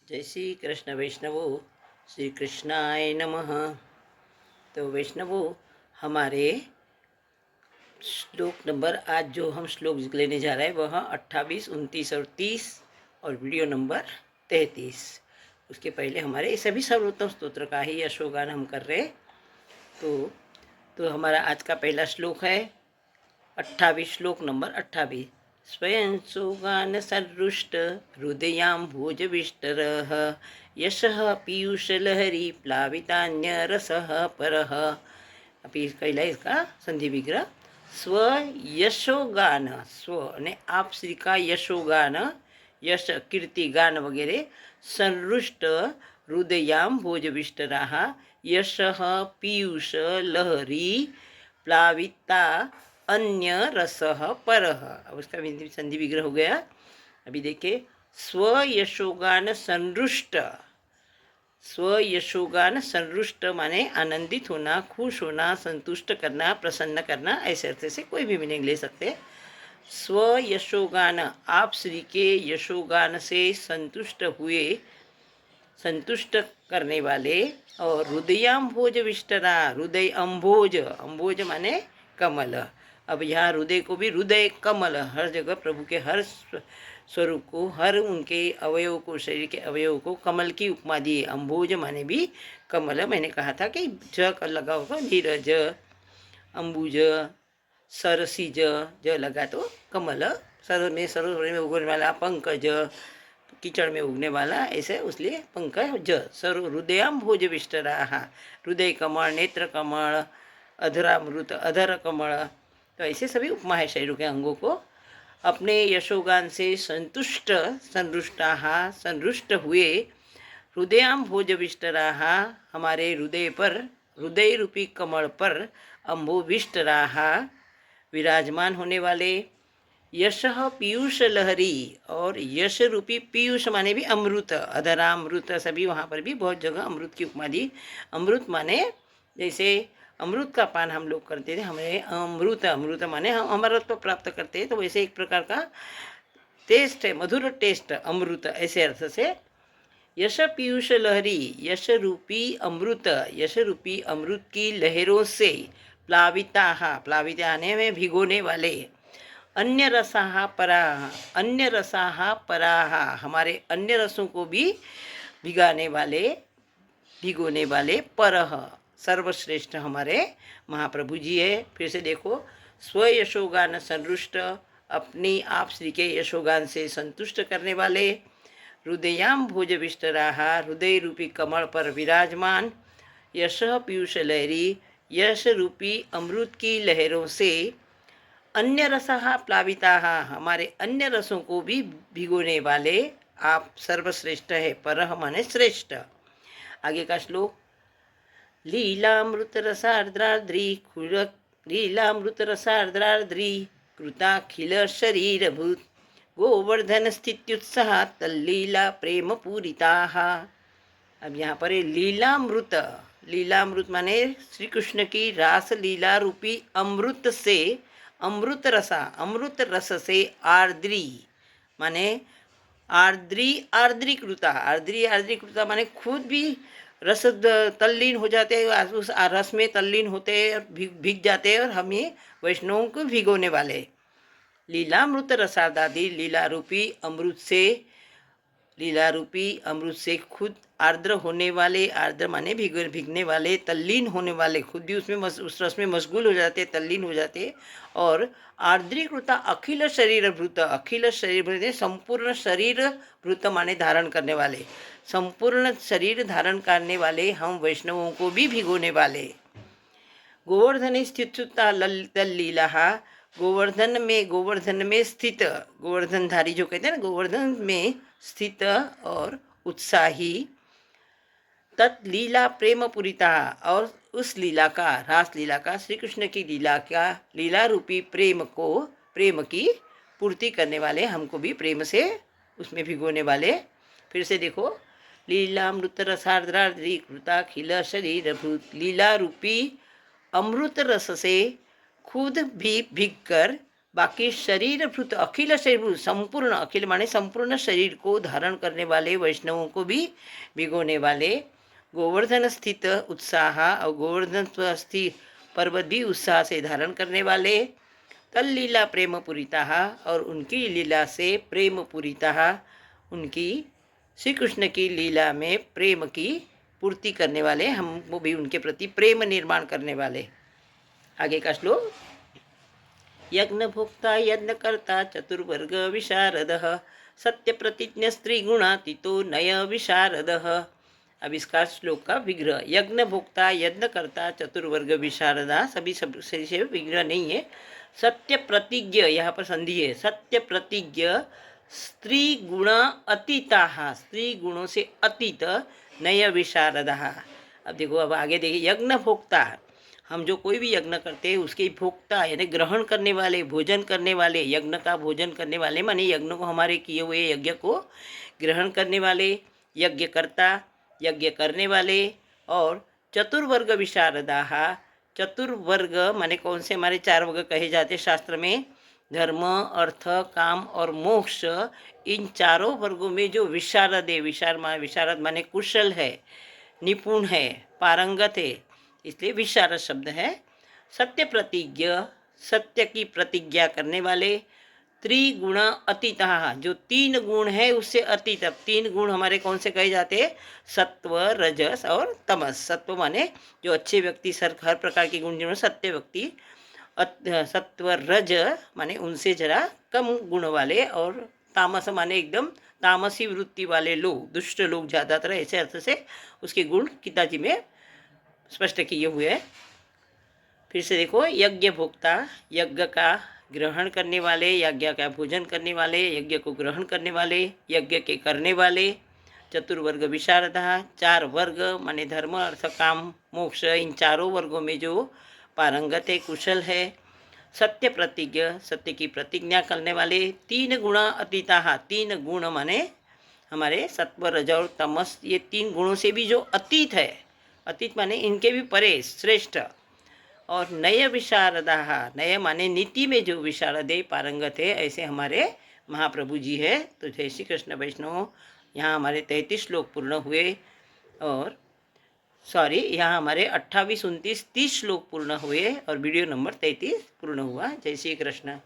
जय श्री कृष्ण वैष्णवों, श्री कृष्णाय नमः। तो वैष्णवों, हमारे श्लोक नंबर आज जो हम श्लोक लेने जा रहे हैं वह 28, 29 और 30 और वीडियो नंबर 33। उसके पहले हमारे सभी सर्वोत्तम स्तोत्र का ही यशोगान हम कर रहे। तो हमारा आज का पहला श्लोक है 28, श्लोक नंबर 28। स्वयं सुगान सरुष्ट हृदयाम्भोजविष्टरः यशः पीयूषलहरी प्लावितान्यरसः परः। अभी कैला इसका संधि विग्रह। स्व यशोगान, स्व ने आप श्री का यशोगान, यश कीर्ति गान वगैरह, संरुष्ट हृदयाम भोजविष्टराः यशः पीयूष लहरी प्लाविता अन्य रसः परः। अब उसका संधि विग्रह हो गया। अभी देखिए, स्व यशोगान संरुष्ट, स्व यशोगान संरुष्ट माने आनंदित होना, खुश होना, संतुष्ट करना, प्रसन्न करना, ऐसे अर्थ से कोई भी मीनिंग ले सकते। स्व यशोगान, आप श्री के यशोगान से संतुष्ट हुए, संतुष्ट करने वाले। और हृदयाम्भोज विष्टरा, हृदय अम्भोज, अम्भोज माने कमल। अब यहाँ हृदय को भी हृदय कमल, हर जगह प्रभु के हर स्वरूप को, हर उनके अवयव को, शरीर के अवयव को कमल की उपमा दी। अम्भोज माने भी कमल। मैंने कहा था कि ज का लगा होगा, नीरज, अम्बुज, सरसिज, ज लगा तो कमल, सरोवर में उगने वाला, पंकज कीचड़ में उगने वाला, ऐसे उसलिए पंकज सर्व हृदयाम्भोज विष्टराः, हृदय कमल, नेत्र कमल, अधरामृत, अधर कमल। तो ऐसे सभी उपमा है शरीर के अंगों को। अपने यशोगान से संतुष्ट, संरुष्टाः संरुष्ट हुए, हृदयाम्भोज विष्टराः हमारे हृदय पर, हृदय रूपी कमल पर अम्भोविष्टराः विराजमान होने वाले। यशः पीयूष लहरी, और यश रूपी पीयूष माने भी अमृत, अधरामृत, सभी वहाँ पर भी बहुत जगह अमृत की उपमा दी। अमृत माने जैसे अमृत का पान हम लोग करते थे, हमें अमृत, अमृत माने हम अमरत्व प्राप्त करते हैं, तो वैसे एक प्रकार का टेस्ट है, मधुर टेस्ट, अमृत, ऐसे अर्थ से। यश पीयूष लहरी, यश रूपी अमृत, यश रूपी अमृत की लहरों से प्लाविता, प्लावित आने में भिगोने वाले। अन्य रसाहा पराहा, अन्य रसाहा पराहा हमारे अन्य रसों को भी भिगाने वाले, भिगोने वाले। परह सर्वश्रेष्ठ हमारे महाप्रभु जी है। फिर से देखो, स्व यशोगान संरुष्ट, अपनी आप श्री के यशोगान से संतुष्ट करने वाले। हृदयाम भोज विष्टराः, हृदय रूपी कमल पर विराजमान। यश पीयूष लहरी, यश रूपी अमृत की लहरों से। अन्य रसः प्लाविताः, हमारे अन्य रसों को भी भिगोने वाले आप सर्वश्रेष्ठ है। परह माने श्रेष्ठ। आगे का श्लोक। लीलामृत रसार्द्राद्री लीलामृत रसार्द्राद्री कृताखिल शरीरभूत गोवर्धन स्थित्युत्साह तल्लीला प्रेम पूरिताः। अब यहाँ पर लीलामृत, लीलामृत माने श्री कृष्ण की रास लीला रूपी अमृत से, अमृत रसा, अमृत रस से आर्द्री माने आर्द्री, आर्द्रीकृता, आर्द्री आर्द्रीकृता माने खुद भी रस तल्लीन हो जाते हैं, उस रस में तल्लीन होते हैं और भीग जाते हैं, और हमें वैष्णवों को भिगोने वाले। लीलामृत रसादादि, लीला रूपी अमृत से, लीला रूपी अमृत से खुद आर्द्र होने वाले, आर्द्र माने भीगने वाले, तल्लीन होने वाले, खुद भी उसमें उस रस में मशगूल हो जाते, तल्लीन हो जाते। और आर्द्रीकृता अखिल शरीर भृत, अखिल शरीर भृत संपूर्ण शरीर भृत माने धारण करने वाले, संपूर्ण शरीर धारण करने वाले हम वैष्णवों को भी भिगोने वाले। गोवर्धन स्थित तल्लीला, गोवर्धन में स्थित, गोवर्धनधारी जो कहते हैं ना, गोवर्धन में स्थित और उत्साही। तत्लीला प्रेम पूरिता, और उस लीला का, रास लीला का, श्री कृष्ण की लीला का, लीला रूपी प्रेम को, प्रेम की पूर्ति करने वाले, हमको भी प्रेम से उसमें भिगोने वाले। फिर से देखो, लीलामृत रसार्द्राद्री कृताखिल शरीर भूत, लीला रूपी अमृत रस से खुद भी भीग कर बाकी शरीर भूत अखिल शरीर भूत संपूर्ण, अखिल माने संपूर्ण शरीर को धारण करने वाले, वैष्णवों को भी भिगोने वाले, गोवर्धन स्थित उत्साह और गोवर्धन स्थित पर्वत भी उत्साह से धारण करने वाले, तल लीला प्रेम पूरिता, और उनकी लीला से प्रेम पूरिता, उनकी श्री कृष्ण की लीला में प्रेम की पूर्ति करने वाले, हमको भी उनके प्रति प्रेम निर्माण करने वाले। आगे का श्लोक, यज्ञ भोक्ता यज्ञ कर्ता चतुर्वर्ग विशारद, सत्य प्रतिज्ञ स्त्री गुणातीतो नय विशारद। अब इसका श्लोक का विग्रह, यज्ञ भोक्ता यज्ञ कर्ता चतुर्वर्ग विशारदा, सभी सब से विग्रह नहीं है। सत्य प्रतिज्ञ, यहाँ पर संधि है, सत्य प्रतिज्ञ स्त्री गुण अतीता, स्त्री गुणों से अतीत, नय विशारदा। अब देखो, अब आगे देखिए, यज्ञ भोक्ता, हम जो कोई भी यज्ञ करते हैं उसके भोक्ता यानी ग्रहण करने वाले, भोजन करने वाले, यज्ञ का भोजन करने वाले माने यज्ञ को, हमारे किए हुए यज्ञ को ग्रहण करने वाले, यज्ञकर्ता, यज्ञ करने वाले, और चतुर्वर्ग विशारदा, चतुर्वर्ग माने कौन से, हमारे 4 वर्ग कहे जाते शास्त्र में, धर्म, अर्थ, काम और मोक्ष, इन चारों वर्गों में जो विशारद है, विशारद माने कुशल है, निपुण है, पारंगत है, इसलिए विशारद शब्द है। सत्य प्रतिज्ञ, सत्य की प्रतिज्ञा करने वाले, त्रिगुण अतीत, जो 3 गुण है उससे अतीत। 3 गुण हमारे कौन से कहे जाते हैं, सत्व, रजस और तमस। सत्व माने जो अच्छे व्यक्ति, हर प्रकार के गुण जिन्होंने सत्य व्यक्ति, सत्व रज माने उनसे जरा कम गुण वाले, और तामस माने एकदम तामसी वृत्ति वाले लोग, दुष्ट लोग ज़्यादातर, ऐसे अर्थ से उसके गुण गीताजी में स्पष्ट किए हुए हैं। फिर से देखो, यज्ञ भोक्ता, यज्ञ का ग्रहण करने वाले, यज्ञ का भोजन करने वाले, यज्ञ को ग्रहण करने वाले, यज्ञ के करने वाले, चतुर्वर्ग विशारदा, 4 वर्ग माने धर्म, अर्थ, काम, मोक्ष, इन चारों वर्गों में जो पारंगत है, कुशल है। सत्य प्रतिज्ञ, सत्य की प्रतिज्ञा करने वाले, 3 गुण अतीता, 3 गुण माने हमारे सत्व, रज और तमस, ये 3 गुणों से भी जो अतीत है, अतीत माने इनके भी परे, श्रेष्ठ। और नय विशारदा, नय माने नीति में जो विशारद है, पारंगत है, ऐसे हमारे महाप्रभु जी है। तो जय श्री कृष्ण वैष्णव। यहाँ हमारे 33 श्लोक पूर्ण हुए, और यहाँ हमारे 28, 29, 30 श्लोक पूर्ण हुए, और वीडियो नंबर 33 पूर्ण हुआ। जय श्री कृष्ण।